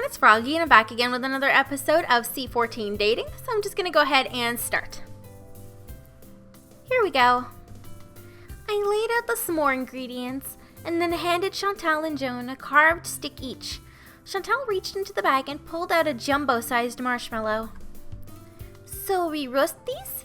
everyone, it's Froggy, and I'm back again with another episode of C14 Dating, so I'm just going to go ahead and start. Here we go. I laid out the s'more ingredients, and then handed Chantal and Joan a carved stick each. Chantal reached into the bag and pulled out a jumbo-sized marshmallow. So we roast these?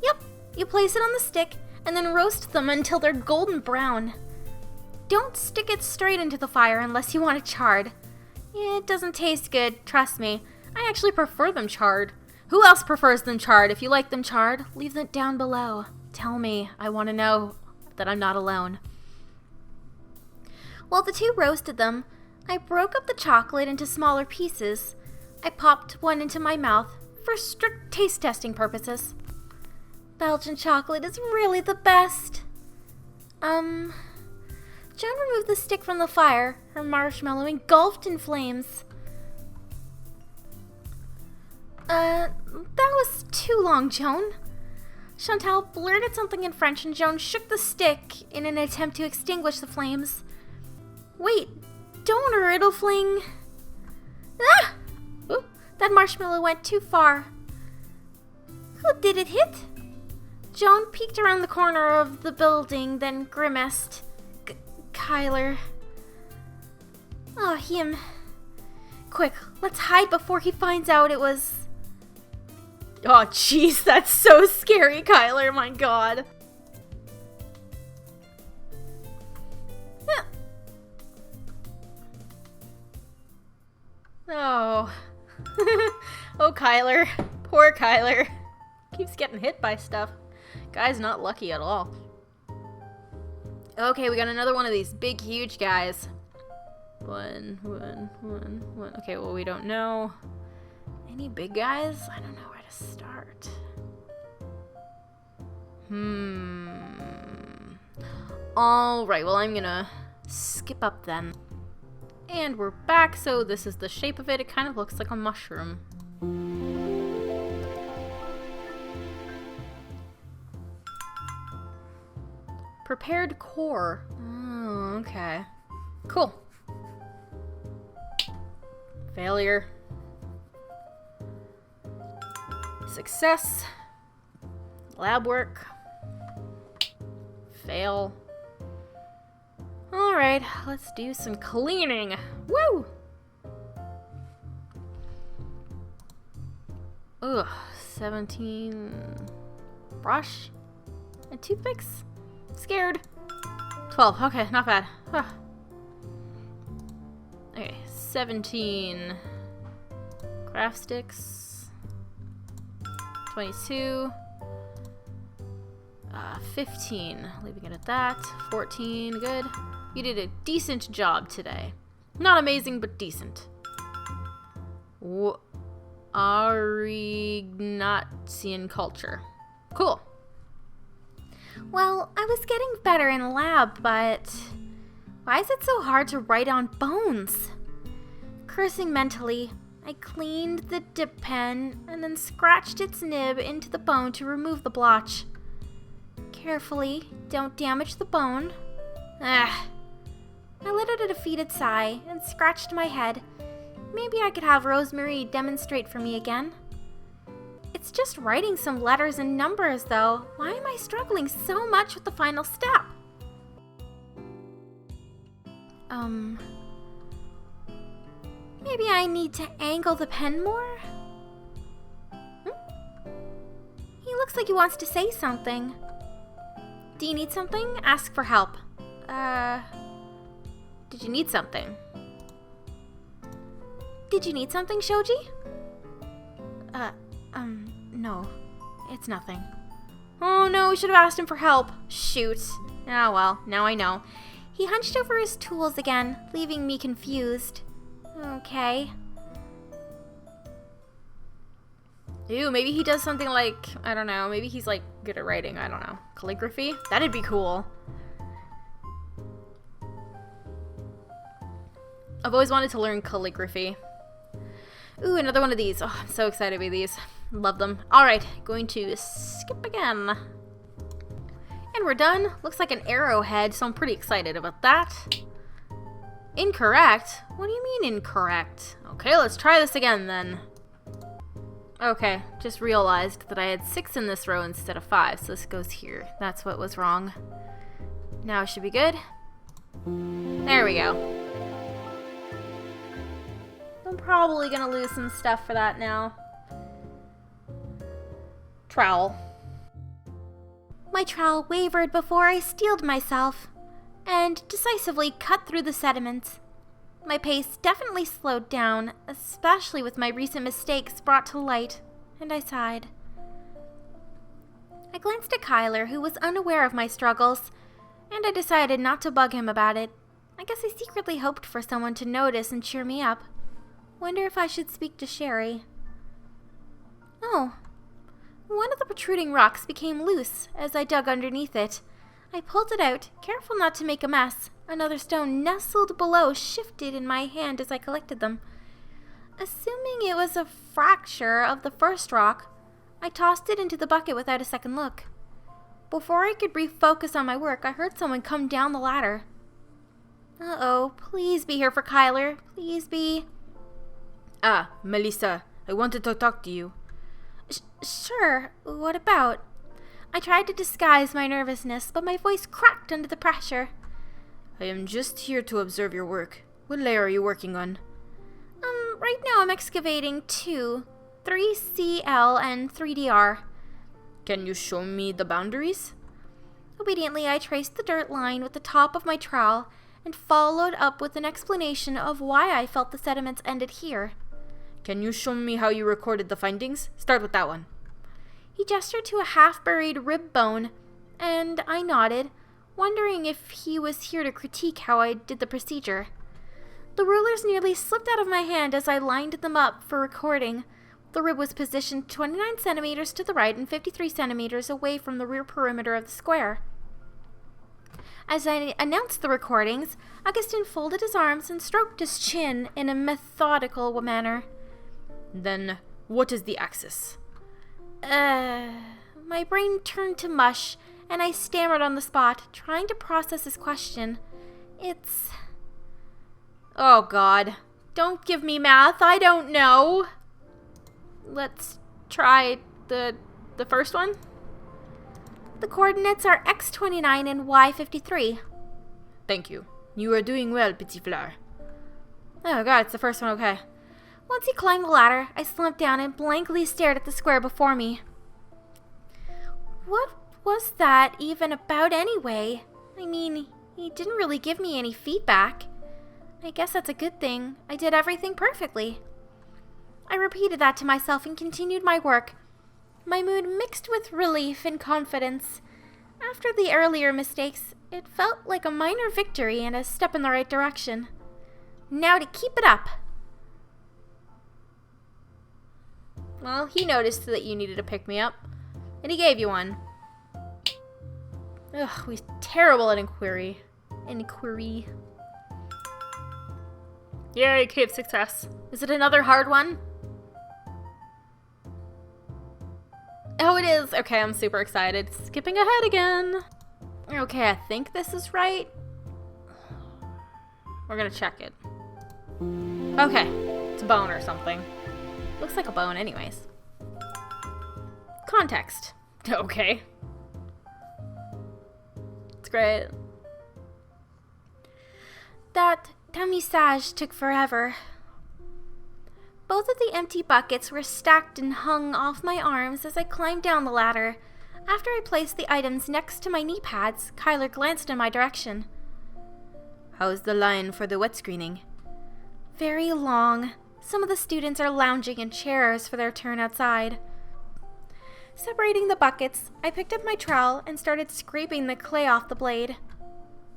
Yep, you place it on the stick, and then roast them until they're golden brown. Don't stick it straight into the fire unless you want it charred. It doesn't taste good, trust me. I actually prefer them charred. Who else prefers them charred? If you like them charred, leave them down below. Tell me, I want to know that I'm not alone. While the two roasted them, I broke up the chocolate into smaller pieces. I popped one into my mouth for strict taste testing purposes. Belgian chocolate is really the best. Joan removed the stick from the fire, her marshmallow engulfed in flames. That was too long, Joan. Chantal blurted something in French and Joan shook the stick in an attempt to extinguish the flames. Wait, don't, or it'll fling. Ah! Ooh, that marshmallow went too far. Who did it hit? Joan peeked around the corner of the building, then grimaced. Kyler. Oh, him. Quick, let's hide before he finds out it was... Oh, jeez, that's so scary, Kyler, my god. Yeah. Oh. Oh, Kyler. Poor Kyler. Keeps getting hit by stuff. Guy's not lucky at all. Okay, we got another one of these big, huge guys. One. Okay, well, we don't know. Any big guys? I don't know where to start. Alright, well, I'm gonna skip up then. And we're back, so this is the shape of it. It kind of looks like a mushroom. Prepared core. Oh, okay. Cool. Failure. Success. Lab work. Fail. Alright, let's do some cleaning. Woo! Ugh, 17 brush and toothpicks. Scared. 12. Okay, not bad. Huh. Okay, 17 craft sticks. 22. 15. Leaving it at that. 14. Good. You did a decent job today. Not amazing, but decent. Arignatian culture. Cool. Well, I was getting better in lab, but why is it so hard to write on bones? Cursing mentally, I cleaned the dip pen and then scratched its nib into the bone to remove the blotch. Carefully, don't damage the bone. Ah. I let out a defeated sigh and scratched my head. Maybe I could have Rosemary demonstrate for me again. It's just writing some letters and numbers, though. Why am I struggling so much with the final step? Maybe I need to angle the pen more? He looks like he wants to say something. Do you need something? Ask for help. Did you need something? Did you need something, Shoji? No. It's nothing. Oh no, we should have asked him for help. Shoot. Ah well, now I know. He hunched over his tools again, leaving me confused. Okay. Ew, maybe he does something like, I don't know, maybe he's like good at writing, I don't know. Calligraphy? That'd be cool. I've always wanted to learn calligraphy. Ooh, another one of these. Oh, I'm so excited by these. Love them. Alright, going to skip again. And we're done. Looks like an arrowhead, so I'm pretty excited about that. Incorrect? What do you mean incorrect? Okay, let's try this again then. Okay, just realized that I had 6 in this row instead of 5, so this goes here. That's what was wrong. Now it should be good. There we go. I'm probably gonna lose some stuff for that now. Trowel. My trowel wavered before I steeled myself and decisively cut through the sediments. My pace definitely slowed down, especially with my recent mistakes brought to light, and I sighed. I glanced at Kyler, who was unaware of my struggles, and I decided not to bug him about it. I guess I secretly hoped for someone to notice and cheer me up. Wonder if I should speak to Sherry. Oh. One of the protruding rocks became loose as I dug underneath it. I pulled it out, careful not to make a mess. Another stone nestled below shifted in my hand as I collected them. Assuming it was a fracture of the first rock, I tossed it into the bucket without a second look. Before I could refocus on my work, I heard someone come down the ladder. Uh-oh, please be here for Kyler. Please be. Ah, Melissa, I wanted to talk to you. Sure, what about? I tried to disguise my nervousness, but my voice cracked under the pressure. I am just here to observe your work. What layer are you working on? Right now I'm excavating 2, 3CL and 3DR. Can you show me the boundaries? Obediently, I traced the dirt line with the top of my trowel and followed up with an explanation of why I felt the sediments ended here. Can you show me how you recorded the findings? Start with that one. He gestured to a half-buried rib bone, and I nodded, wondering if he was here to critique how I did the procedure. The rulers nearly slipped out of my hand as I lined them up for recording. The rib was positioned 29 centimeters to the right and 53 centimeters away from the rear perimeter of the square. As I announced the recordings, Augustin folded his arms and stroked his chin in a methodical manner. Then, what is the axis? My brain turned to mush, and I stammered on the spot, trying to process his question. It's... Oh, God. Don't give me math. I don't know. Let's try the first one. The coordinates are x29 and y53. Thank you. You are doing well, Petit Fleur. Oh, God, it's the first one, okay. Once he climbed the ladder, I slumped down and blankly stared at the square before me. What was that even about anyway? I mean, he didn't really give me any feedback. I guess that's a good thing. I did everything perfectly. I repeated that to myself and continued my work, my mood mixed with relief and confidence. After the earlier mistakes, it felt like a minor victory and a step in the right direction. Now to keep it up. Well, he noticed that you needed a pick-me-up, and he gave you one. Ugh, we're terrible at inquiry. Yay, cave success. Is it another hard one? Oh, it is. Okay, I'm super excited. Skipping ahead again. Okay, I think this is right. We're gonna check it. Okay, it's a bone or something. Looks like a bone anyways. Context. Okay. It's great. That tamisage took forever. Both of the empty buckets were stacked and hung off my arms as I climbed down the ladder. After I placed the items next to my knee pads, Kyler glanced in my direction. How's the line for the wet screening? Very long. Some of the students are lounging in chairs for their turn outside. Separating the buckets, I picked up my trowel and started scraping the clay off the blade.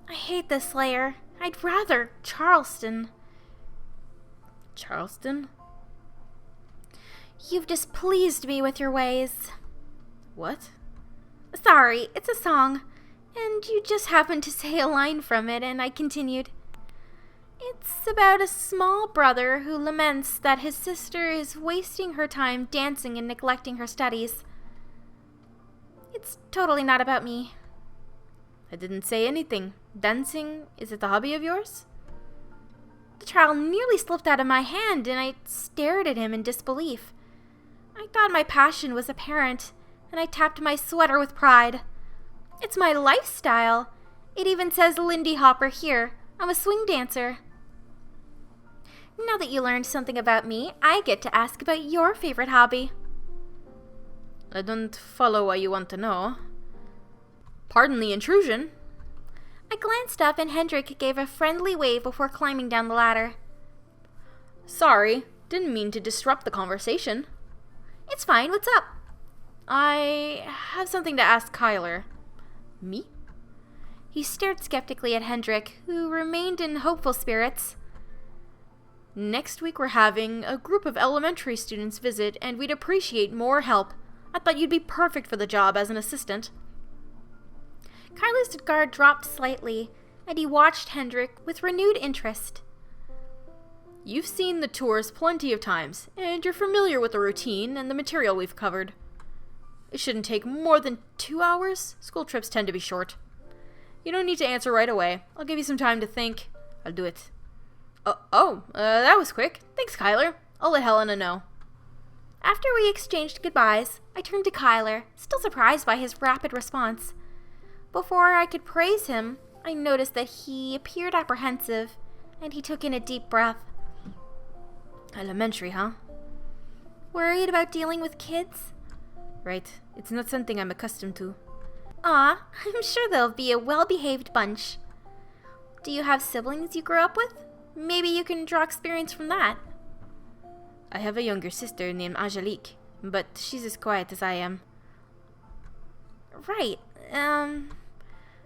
I hate this layer. I'd rather Charleston. Charleston? You've displeased me with your ways. What? Sorry, it's a song. And you just happened to say a line from it, and I continued. It's about a small brother who laments that his sister is wasting her time dancing and neglecting her studies. It's totally not about me. I didn't say anything. Dancing, is it a hobby of yours? The trowel nearly slipped out of my hand, and I stared at him in disbelief. I thought my passion was apparent, and I tapped my sweater with pride. It's my lifestyle. It even says Lindy Hopper here. I'm a swing dancer. Now that you learned something about me, I get to ask about your favorite hobby. I don't follow what you want to know. Pardon the intrusion. I glanced up and Hendrik gave a friendly wave before climbing down the ladder. Sorry, didn't mean to disrupt the conversation. It's fine, what's up? I have something to ask Kyler. Me? He stared skeptically at Hendrik, who remained in hopeful spirits. Next week we're having a group of elementary students visit, and we'd appreciate more help. I thought you'd be perfect for the job as an assistant. Kyler's guard dropped slightly, and he watched Hendrik with renewed interest. You've seen the tours plenty of times, and you're familiar with the routine and the material we've covered. It shouldn't take more than 2 hours. School trips tend to be short. You don't need to answer right away. I'll give you some time to think. I'll do it. That was quick. Thanks, Kyler. I'll let Helena know. After we exchanged goodbyes, I turned to Kyler, still surprised by his rapid response. Before I could praise him, I noticed that he appeared apprehensive, and he took in a deep breath. Elementary, huh? Worried about dealing with kids? Right. It's not something I'm accustomed to. Aw, I'm sure they'll be a well-behaved bunch. Do you have siblings you grew up with? Maybe you can draw experience from that. I have a younger sister named Angelique, but she's as quiet as I am. Right.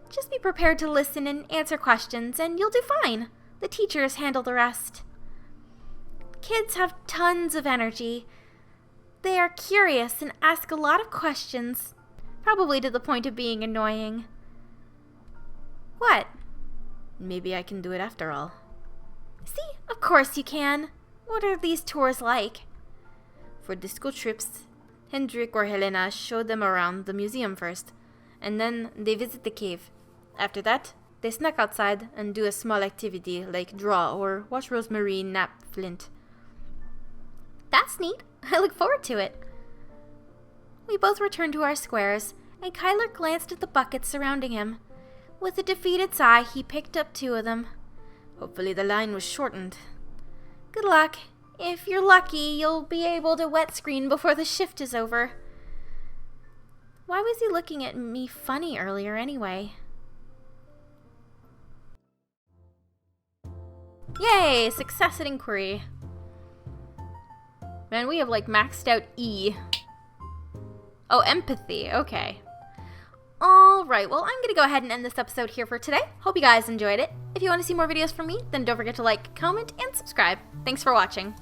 Just be prepared to listen and answer questions, and you'll do fine. The teachers handle the rest. Kids have tons of energy. They are curious and ask a lot of questions, probably to the point of being annoying. What? Maybe I can do it after all. See, of course you can. What are these tours like? For the school trips, Hendrik or Helena show them around the museum first, and then they visit the cave. After that, they snack outside and do a small activity like draw or watch Rosemary nap Flint. That's neat. I look forward to it. We both returned to our squares, and Kyler glanced at the buckets surrounding him. With a defeated sigh, he picked up 2 of them. Hopefully the line was shortened. Good luck. If you're lucky, you'll be able to wet screen before the shift is over. Why was he looking at me funny earlier anyway? Yay! Success at inquiry. Man, we have like maxed out E. Oh, empathy. Okay. Alright, well, I'm going to go ahead and end this episode here for today. Hope you guys enjoyed it. If you want to see more videos from me, then don't forget to like, comment, and subscribe. Thanks for watching.